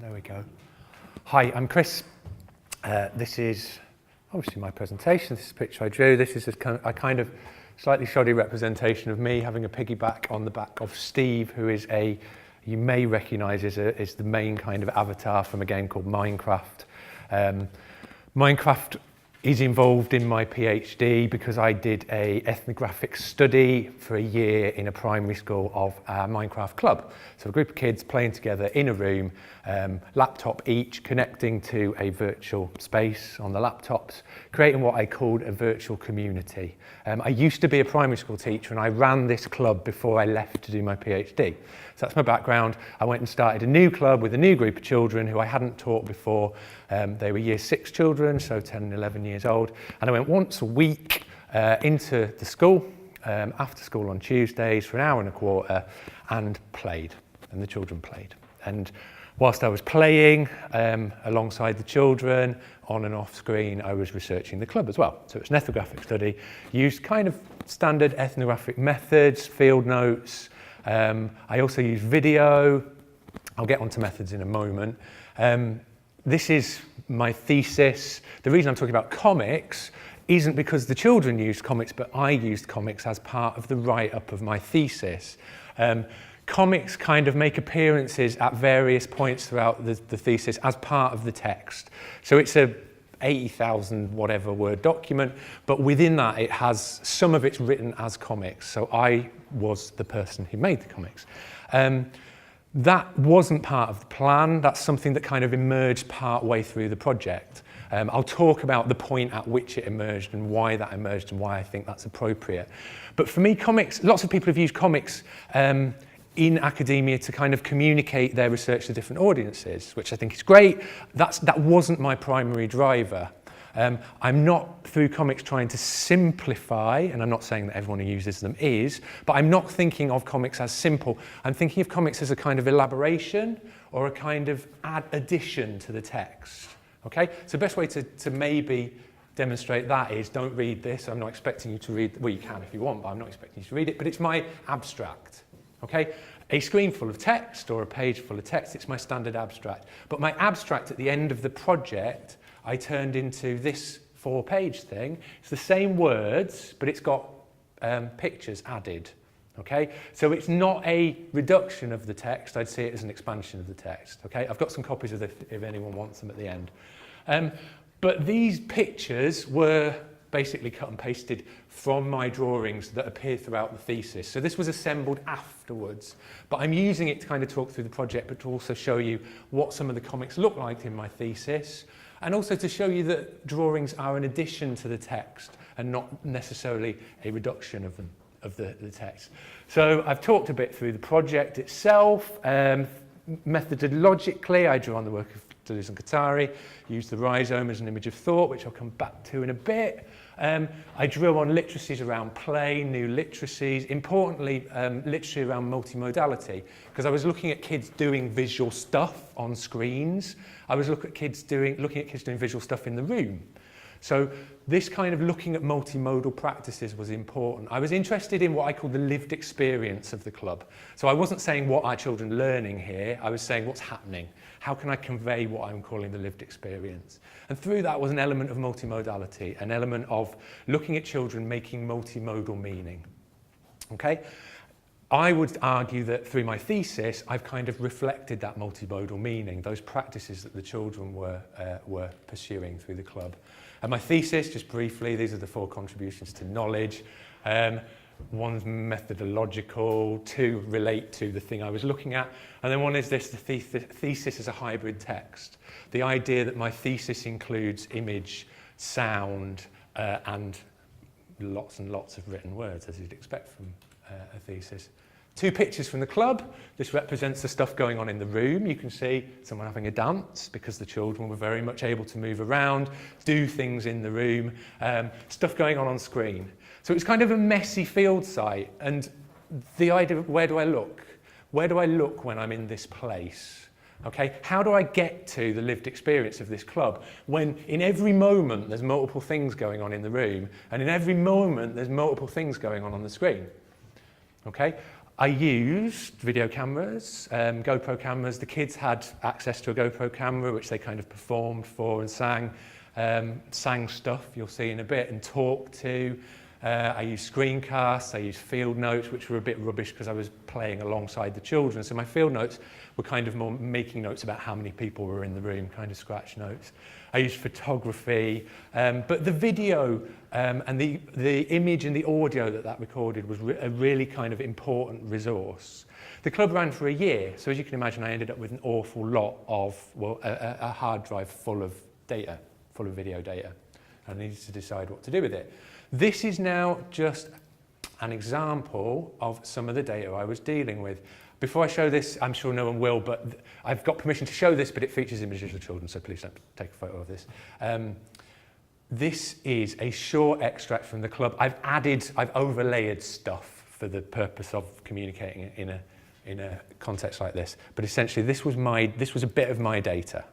There we go. Hi, I'm Chris. This is obviously my presentation. This is a picture I drew. This is a kind of slightly shoddy representation of me having a piggyback on the back of Steve, who is you may recognise is the main kind of avatar from a game called Minecraft. Minecraft is involved in my PhD because I did an ethnographic study for a year in a primary school of a Minecraft club. So a group of kids playing together in a room, laptop each, connecting to a virtual space on the laptops, creating what I called a virtual community. I used to be a primary school teacher and I ran this club before I left to do my PhD. So that's my background. I went and started a new club with a new group of children who I hadn't taught before. They were year 6 children, so 10 and 11 years old. And I went once a week into the school, after school on Tuesdays for an hour and a quarter, and played. And the children played. And whilst I was playing alongside the children, on and off screen, I was researching the club as well. So it's an ethnographic study, used kind of standard ethnographic methods, field notes. I also use video. I'll get onto methods in a moment. This is my thesis. The reason I'm talking about comics isn't because the children used comics, but I used comics as part of the write-up of my thesis. Comics kind of make appearances at various points throughout the thesis as part of the text. So it's a 80,000 whatever word document, but within that it has some of it's written as comics. So I was the person who made the comics. That wasn't part of the plan. That's something that kind of emerged part way through the project. I'll talk about the point at which it emerged and why that emerged and why I think that's appropriate. But for me, comics, lots of people have used comics in academia to kind of communicate their research to different audiences, which I think is great. That wasn't my primary driver. I'm not, through comics, trying to simplify, and I'm not saying that everyone who uses them is, but I'm not thinking of comics as simple. I'm thinking of comics as a kind of elaboration or a kind of addition to the text. Okay? So the best way to maybe demonstrate that is, don't read this. I'm not expecting you to read, well, you can if you want, but I'm not expecting you to read it, but it's my abstract. Okay? A screen full of text or a page full of text, it's my standard abstract. But my abstract at the end of the project, I turned into this 4-page thing. It's the same words, but it's got pictures added. Okay? So it's not a reduction of the text. I'd see it as an expansion of the text. Okay? I've got some copies of this if anyone wants them at the end. But these pictures were basically cut and pasted from my drawings that appear throughout the thesis. So this was assembled afterwards, but I'm using it to kind of talk through the project, but to also show you what some of the comics look like in my thesis, and also to show you that drawings are an addition to the text and not necessarily a reduction of them, of the text. So I've talked a bit through the project itself. Methodologically, I drew on the work of Deleuze and Guattari, used the rhizome as an image of thought, which I'll come back to in a bit. I drew on literacies around play, new literacies, importantly, literacy around multimodality, because I was looking at kids doing visual stuff on screens. I was looking at kids doing visual stuff in the room. So this kind of looking at multimodal practices was important. I was interested in what I call the lived experience of the club. So I wasn't saying what are children learning here, I was saying what's happening. How can I convey what I'm calling the lived experience? And through that was an element of multimodality, an element of looking at children making multimodal meaning. Okay? I would argue that through my thesis, I've kind of reflected that multimodal meaning, those practices that the children were pursuing through the club. And my thesis, just briefly, these are the 4 contributions to knowledge. One's methodological, 2 relate to the thing I was looking at, and then one is this, the thesis as a hybrid text. The idea that my thesis includes image, sound, and lots and lots of written words, as you'd expect from a thesis. 2 pictures from the club. This represents the stuff going on in the room. You can see someone having a dance because the children were very much able to move around, do things in the room, stuff going on screen. So it's kind of a messy field site, and the idea of where do I look? Where do I look when I'm in this place? Okay, how do I get to the lived experience of this club when in every moment there's multiple things going on in the room, and in every moment there's multiple things going on the screen? Okay, I used video cameras, GoPro cameras. The kids had access to a GoPro camera, which they kind of performed for and sang stuff, you'll see in a bit, and talked to. I used screencasts, I used field notes, which were a bit rubbish because I was playing alongside the children. So my field notes were kind of more making notes about how many people were in the room, kind of scratch notes. I used photography, but the video and the image and the audio that recorded was a really kind of important resource. The club ran for a year, so as you can imagine, I ended up with an awful lot of, well, a hard drive full of data, full of video data. I needed to decide what to do with it. This is now just an example of some of the data I was dealing with. Before I show this, I'm sure no one will, but I've got permission to show this, but it features images of children, so please don't take a photo of this. This is a short extract from the club. I've overlaid stuff for the purpose of communicating it in a context like this. But essentially, this was a bit of my data.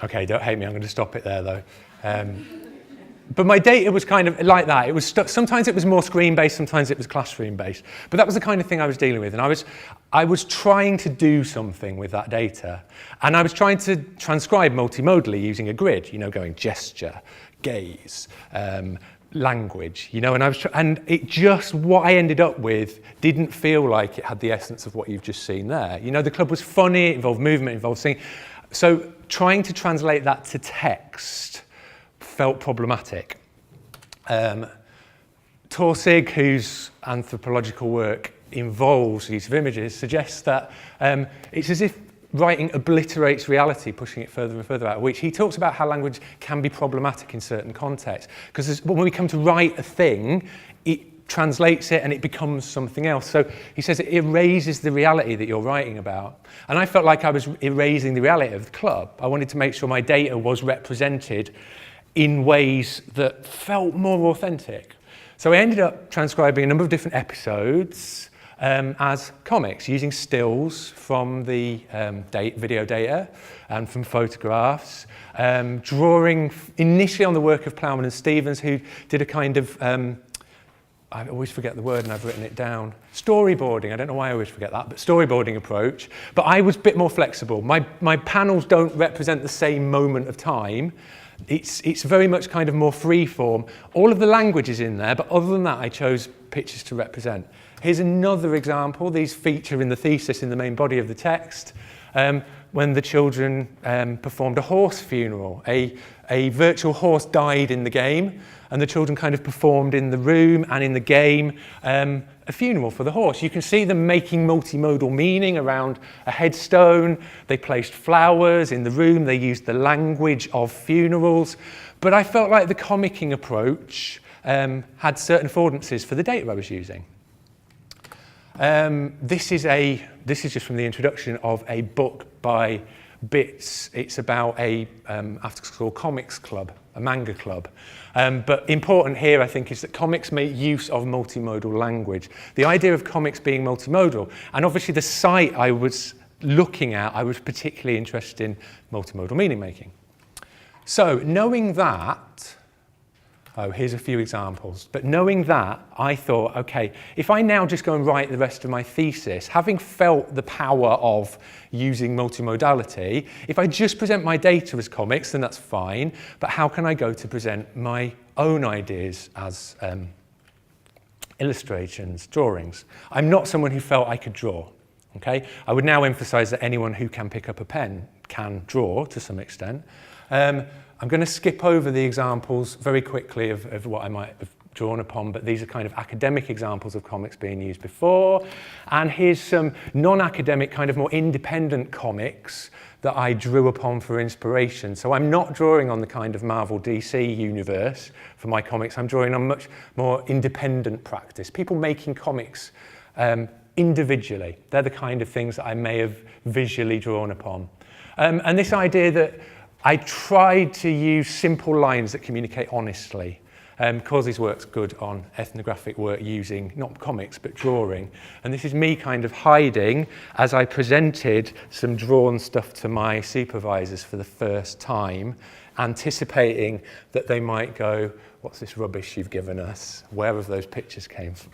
Okay, don't hate me, I'm going to stop it there though. But my data was kind of like that. It was sometimes it was more screen-based, sometimes it was classroom-based. But that was the kind of thing I was dealing with. And I was trying to do something with that data. And I was trying to transcribe multimodally using a grid, you know, going gesture, gaze, language, you know, and it just, what I ended up with didn't feel like it had the essence of what you've just seen there. You know, the club was funny, it involved movement, it involved singing. So trying to translate that to text felt problematic. Torsig, whose anthropological work involves use of images, suggests that it's as if writing obliterates reality, pushing it further and further out of reach. He talks about how language can be problematic in certain contexts, because when we come to write a thing, it translates it and it becomes something else. So he says it erases the reality that you're writing about. And I felt like I was erasing the reality of the club. I wanted to make sure my data was represented in ways that felt more authentic. So I ended up transcribing a number of different episodes as comics, using stills from the video data and from photographs, drawing initially on the work of Plowman and Stevens, who did a kind of I always forget the word and I've written it down. Storyboarding, I don't know why I always forget that, but storyboarding approach. But I was a bit more flexible. My panels don't represent the same moment of time. It's very much kind of more free form. All of the language is in there, but other than that, I chose pictures to represent. Here's another example. These feature in the thesis in the main body of the text. When the children performed a horse funeral. A virtual horse died in the game, and the children kind of performed in the room and in the game a funeral for the horse. You can see them making multimodal meaning around a headstone. They placed flowers in the room. They used the language of funerals. But I felt like the comicking approach had certain affordances for the data I was using. This is just from the introduction of a book by Bits. It's about a after-school comics club, a manga club. But important here, I think, is that comics make use of multimodal language. The idea of comics being multimodal, and obviously the site I was looking at, I was particularly interested in multimodal meaning making. So knowing that, here's a few examples. But knowing that, I thought, okay, if I now just go and write the rest of my thesis, having felt the power of using multimodality, if I just present my data as comics, then that's fine. But how can I go to present my own ideas as illustrations, drawings? I'm not someone who felt I could draw. Okay? I would now emphasize that anyone who can pick up a pen can draw to some extent. I'm going to skip over the examples very quickly of what I might have drawn upon, but these are kind of academic examples of comics being used before. And here's some non-academic, kind of more independent comics that I drew upon for inspiration. So I'm not drawing on the kind of Marvel DC universe for my comics. I'm drawing on much more independent practice. People making comics individually. They're the kind of things that I may have visually drawn upon. And this idea that I tried to use simple lines that communicate honestly. Causy's work's good on ethnographic work using, not comics, but drawing. And this is me kind of hiding as I presented some drawn stuff to my supervisors for the first time, anticipating that they might go, what's this rubbish you've given us? Where have those pictures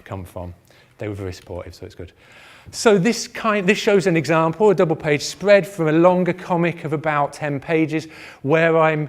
come from? They were very supportive, so it's good. So this shows an example, a double-page spread from a longer comic of about 10 pages, where I'm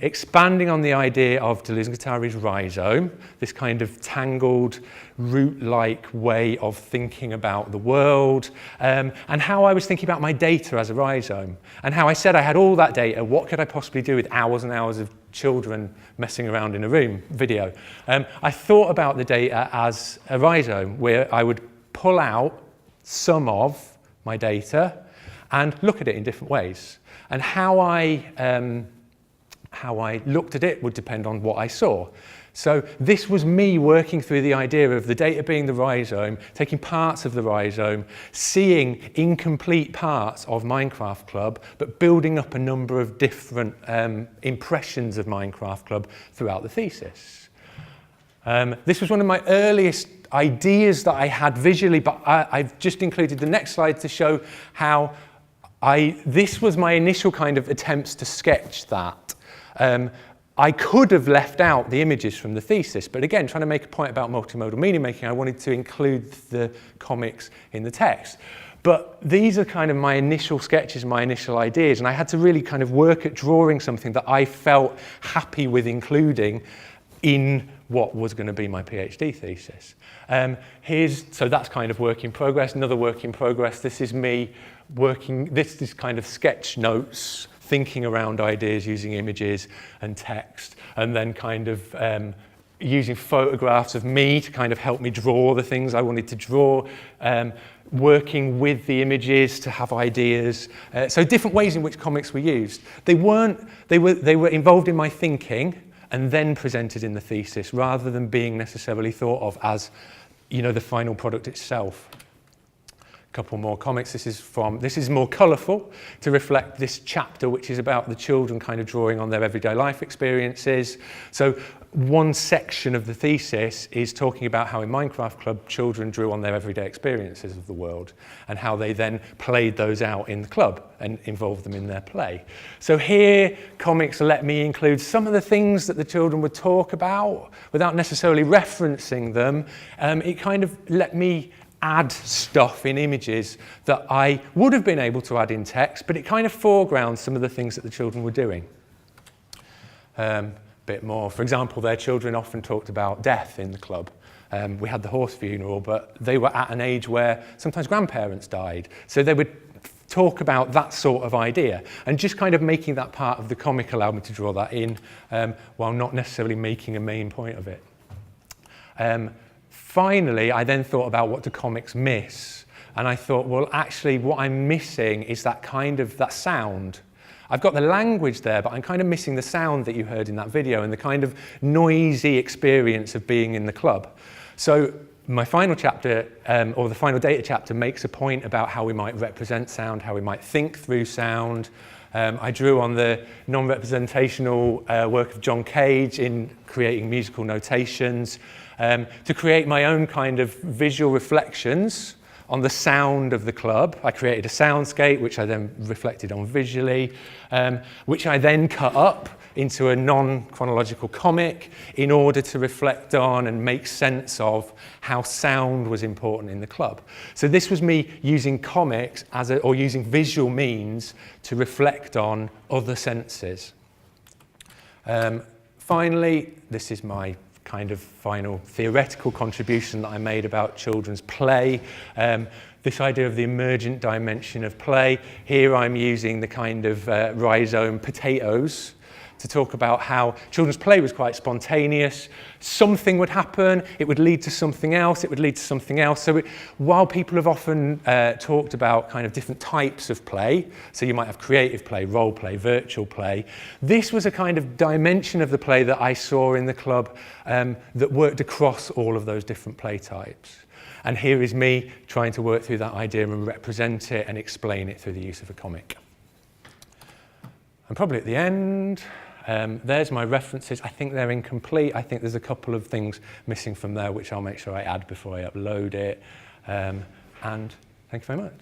expanding on the idea of Deleuze and Guattari's rhizome, this kind of tangled, root-like way of thinking about the world, and how I was thinking about my data as a rhizome, and how I said I had all that data, what could I possibly do with hours and hours of children messing around in a room, video. I thought about the data as a rhizome, where I would pull out some of my data and look at it in different ways. And how I looked at it would depend on what I saw. So this was me working through the idea of the data being the rhizome, taking parts of the rhizome, seeing incomplete parts of Minecraft Club, but building up a number of different impressions of Minecraft Club throughout the thesis. This was one of my earliest ideas that I had visually, but I've just included the next slide to show how this was my initial kind of attempts to sketch that. I could have left out the images from the thesis, but again, trying to make a point about multimodal meaning making, I wanted to include the comics in the text. But these are kind of my initial sketches, my initial ideas, and I had to really kind of work at drawing something that I felt happy with including in what was going to be my PhD thesis. So that's kind of work in progress. Another work in progress, this is me working, this is kind of sketch notes, thinking around ideas using images and text, and then kind of using photographs of me to kind of help me draw the things I wanted to draw, working with the images to have ideas. So different ways in which comics were used. They were involved in my thinking and then presented in the thesis, rather than being necessarily thought of as, the final product itself. A couple more comics. This is more colourful to reflect this chapter, which is about the children kind of drawing on their everyday life experiences. So one section of the thesis is talking about how in Minecraft Club, children drew on their everyday experiences of the world and how they then played those out in the club and involved them in their play. So here, comics let me include some of the things that the children would talk about without necessarily referencing them. It kind of let me add stuff in images that I would have been able to add in text, but it kind of foregrounds some of the things that the children were doing. Bit more. For example, their children often talked about death in the club. We had the horse funeral, but they were at an age where sometimes grandparents died. So they would talk about that sort of idea. And just kind of making that part of the comic allowed me to draw that in while not necessarily making a main point of it. Finally, I then thought about what do comics miss? And I thought, well, actually, what I'm missing is that sound. I've got the language there, but I'm kind of missing the sound that you heard in that video and the kind of noisy experience of being in the club. So my final chapter, or the final data chapter, makes a point about how we might represent sound, how we might think through sound. I drew on the non-representational work of John Cage in creating musical notations to create my own kind of visual reflections on the sound of the club. I created a soundscape, which I then reflected on visually, which I then cut up into a non-chronological comic in order to reflect on and make sense of how sound was important in the club. So this was me using comics or using visual means to reflect on other senses. Finally, this is my kind of final theoretical contribution that I made about children's play. This idea of the emergent dimension of play. Here I'm using the kind of rhizome potatoes to talk about how children's play was quite spontaneous. Something would happen, it would lead to something else, it would lead to something else. So while people have often talked about kind of different types of play, so you might have creative play, role play, virtual play, this was a kind of dimension of the play that I saw in the club that worked across all of those different play types. And here is me trying to work through that idea and represent it and explain it through the use of a comic. And probably at the end, there's my references. I think they're incomplete. I think there's a couple of things missing from there, which I'll make sure I add before I upload it. And thank you very much.